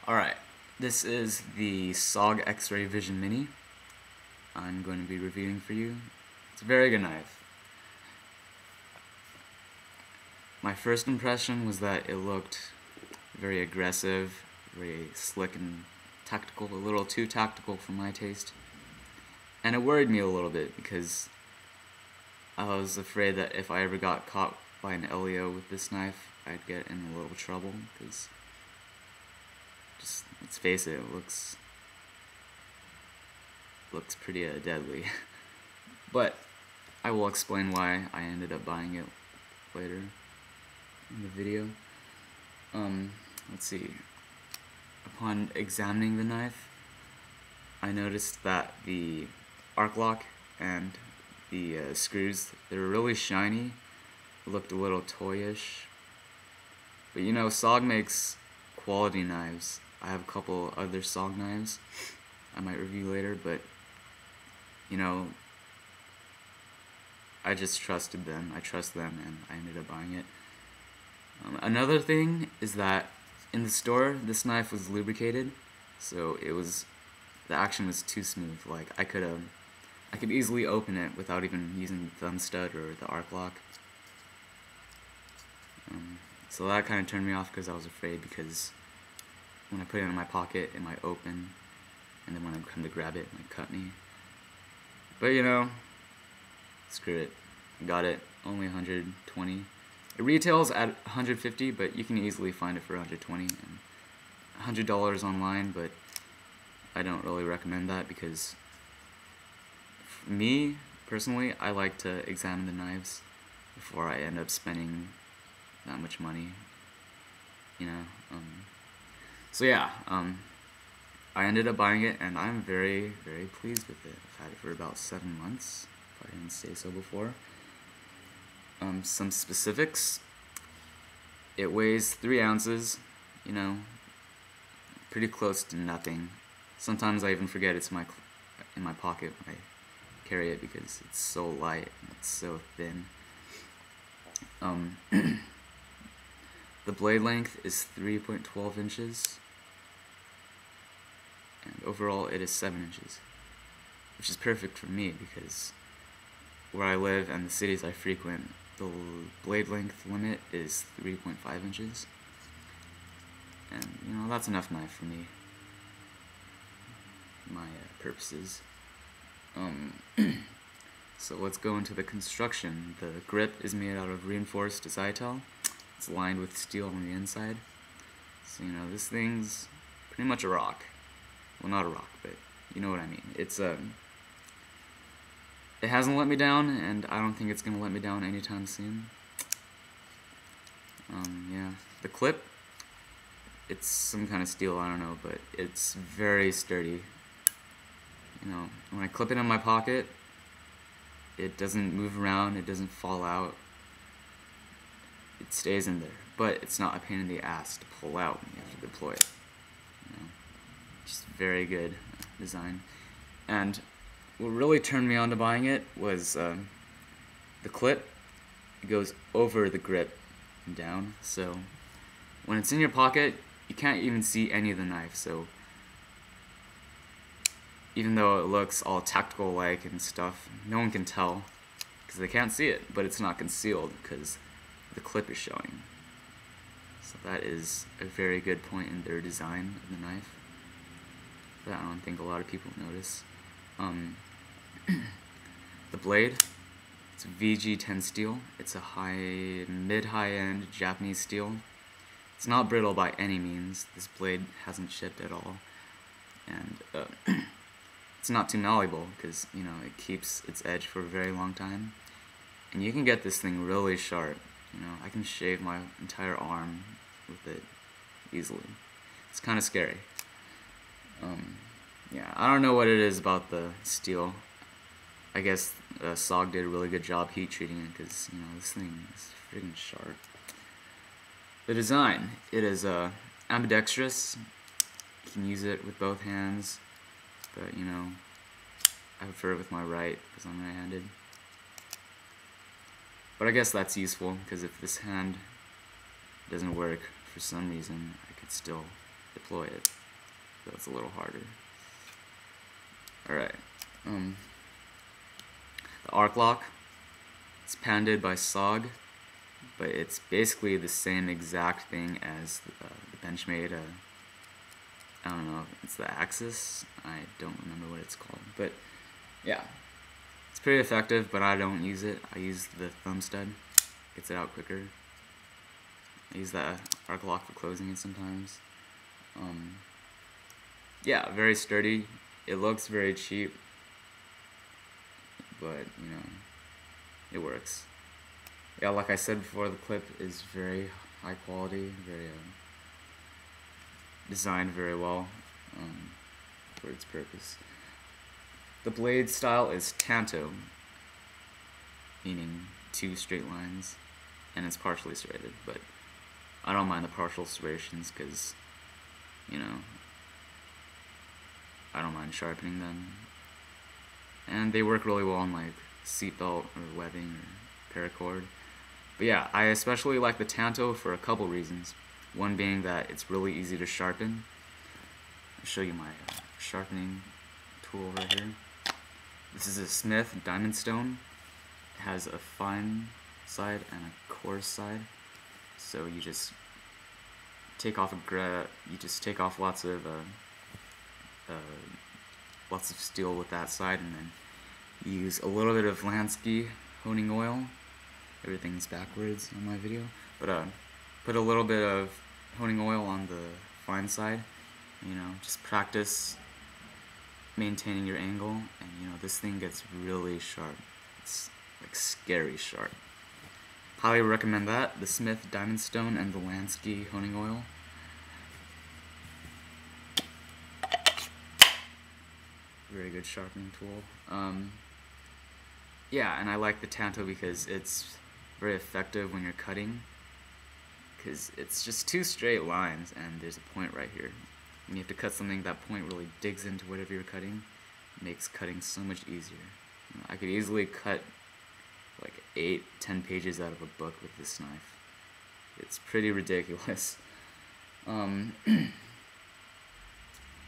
Alright, this is the SOG X-Ray Vision Mini. I'm going to be reviewing for you. It's a very good knife. My first impression was that it looked very aggressive, very slick and tactical, a little too tactical for my taste. And it worried me a little bit because I was afraid that if I ever got caught by an LEO with this knife, I'd get in a little trouble because, just let's face it, it looks pretty deadly. But I will explain why I ended up buying it later in the video. Let's see. Upon examining the knife, I noticed that the arc lock and the screws, they're really shiny. It looked a little toyish. But you know, SOG makes quality knives. I have a couple other SOG knives I might review later, but you know, I just trusted them. I trust them, and I ended up buying it. Another thing is that in the store, this knife was lubricated, so the action was too smooth. Like I could easily open it without even using the thumb stud or the arc lock. So that kind of turned me off because I was afraid, because when I put it in my pocket, it might open, and then when I come to grab it, it might cut me. But you know, screw it. I got it, only 120. It retails at 150, but you can easily find it for 120 and $100 online, but I don't really recommend that because me, personally, I like to examine the knives before I end up spending that much money, you know. So yeah, I ended up buying it, and I'm very, very pleased with it. I've had it for about 7 months, if I didn't say so before. Some specifics: it weighs 3 ounces, you know, pretty close to nothing. Sometimes I even forget it's in my pocket when I carry it because it's so light and it's so thin. The blade length is 3.12 inches, and overall it is 7 inches, which is perfect for me because where I live and the cities I frequent, the blade length limit is 3.5 inches, and you know, that's enough knife for me, my purposes. So let's go into the construction. The grip is made out of reinforced Zytel. It's lined with steel on the inside. So you know, this thing's pretty much a rock. Well, not a rock, but you know what I mean. It hasn't let me down, and I don't think it's gonna let me down anytime soon. Yeah, the clip, it's some kind of steel, I don't know, but it's very sturdy. You know, when I clip it in my pocket, it doesn't move around, it doesn't fall out. It stays in there, but it's not a pain in the ass to pull out when you have to deploy it. You know, just very good design. And what really turned me on to buying it was the clip. It goes over the grip and down, so when it's in your pocket, you can't even see any of the knife. So even though it looks all tactical like and stuff, no one can tell because they can't see it, but it's not concealed because the clip is showing. So that is a very good point in their design of the knife that I don't think a lot of people notice. The blade, it's VG10 steel. It's a mid-high-end Japanese steel. It's not brittle by any means. This blade hasn't chipped at all, and it's not too malleable because, you know, it keeps its edge for a very long time. And you can get this thing really sharp. You know, I can shave my entire arm with it easily. It's kind of scary. Yeah, I don't know what it is about the steel. I guess SOG did a really good job heat treating it because, you know, this thing is freaking sharp. The design, it is ambidextrous. You can use it with both hands, but you know, I prefer it with my right because I'm right-handed. But I guess that's useful because if this hand doesn't work for some reason, I could still deploy it. That's a little harder. Alright. The arc lock. It's patented by SOG, but it's basically the same exact thing as the Benchmade. I don't know, it's the Axis. I don't remember what it's called, but yeah, it's pretty effective. But I don't use it. I use the thumb stud. Gets it out quicker. I use that arc lock for closing it sometimes. Yeah, very sturdy. It looks very cheap, but you know, it works. Yeah, like I said before, the clip is very high quality, very designed very well for its purpose. The blade style is tanto, meaning 2 straight lines, and it's partially serrated, but I don't mind the partial serrations because, you know, I don't mind sharpening them, and they work really well on like seatbelt or webbing or paracord. But yeah, I especially like the tanto for a couple reasons. One being that it's really easy to sharpen. I'll show you my sharpening tool right here. This is a Smith Diamond Stone. It has a fine side and a coarse side. So you just take off lots of steel with that side, and then use a little bit of Lansky honing oil. Everything's backwards on my video, but put a little bit of honing oil on the fine side. You know, just practice maintaining your angle, and you know, this thing gets really sharp. It's like scary sharp. Highly recommend that, the Smith Diamond Stone and the Lansky honing oil. Very good sharpening tool. Yeah, and I like the tanto because it's very effective when you're cutting, because it's just 2 straight lines and there's a point right here. When you have to cut something, that point really digs into whatever you're cutting. It makes cutting so much easier. You know, I could easily cut like 8-10 pages out of a book with this knife. It's pretty ridiculous.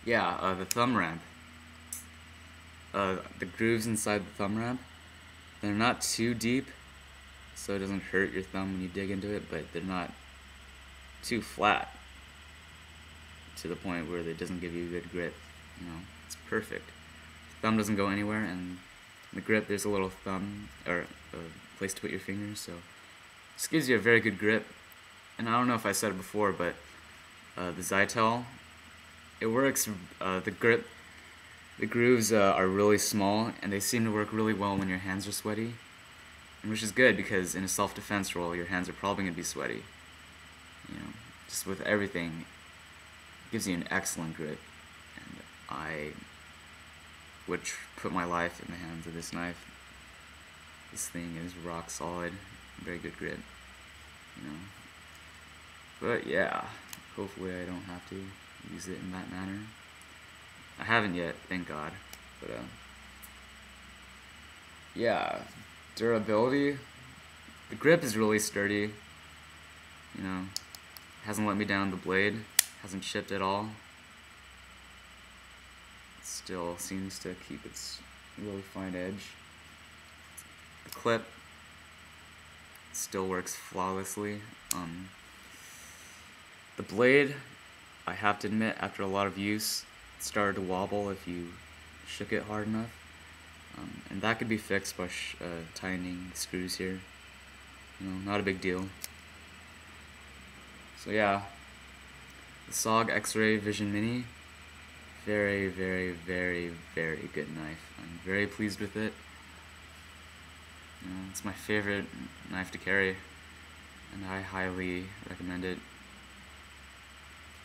Yeah, the thumb ramp. The grooves inside the thumb ramp, they're not too deep, so it doesn't hurt your thumb when you dig into it, but they're not too flat to the point where it doesn't give you a good grip. You know, it's perfect. The thumb doesn't go anywhere, and the grip, there's a little thumb, or a place to put your fingers, so this gives you a very good grip. And I don't know if I said it before, but the Zytel, it works, the grooves are really small, and they seem to work really well when your hands are sweaty, which is good because in a self-defense role, your hands are probably going to be sweaty. You know, just with everything, it gives you an excellent grip, and I would put my life in the hands of this knife. This thing is rock solid, very good grip, you know. But yeah, hopefully I don't have to use it in that manner. I haven't yet, thank God. But yeah, durability. The grip is really sturdy. You know, hasn't let me down the blade. Hasn't chipped at all. It still seems to keep its really fine edge. The clip still works flawlessly. The blade, I have to admit, after a lot of use, it started to wobble if you shook it hard enough. And that could be fixed by tightening the screws here. You know, not a big deal. So yeah, the SOG X-Ray Vision Mini, very, very, very, very good knife. I'm very pleased with it. You know, it's my favorite knife to carry, and I highly recommend it.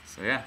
So yeah.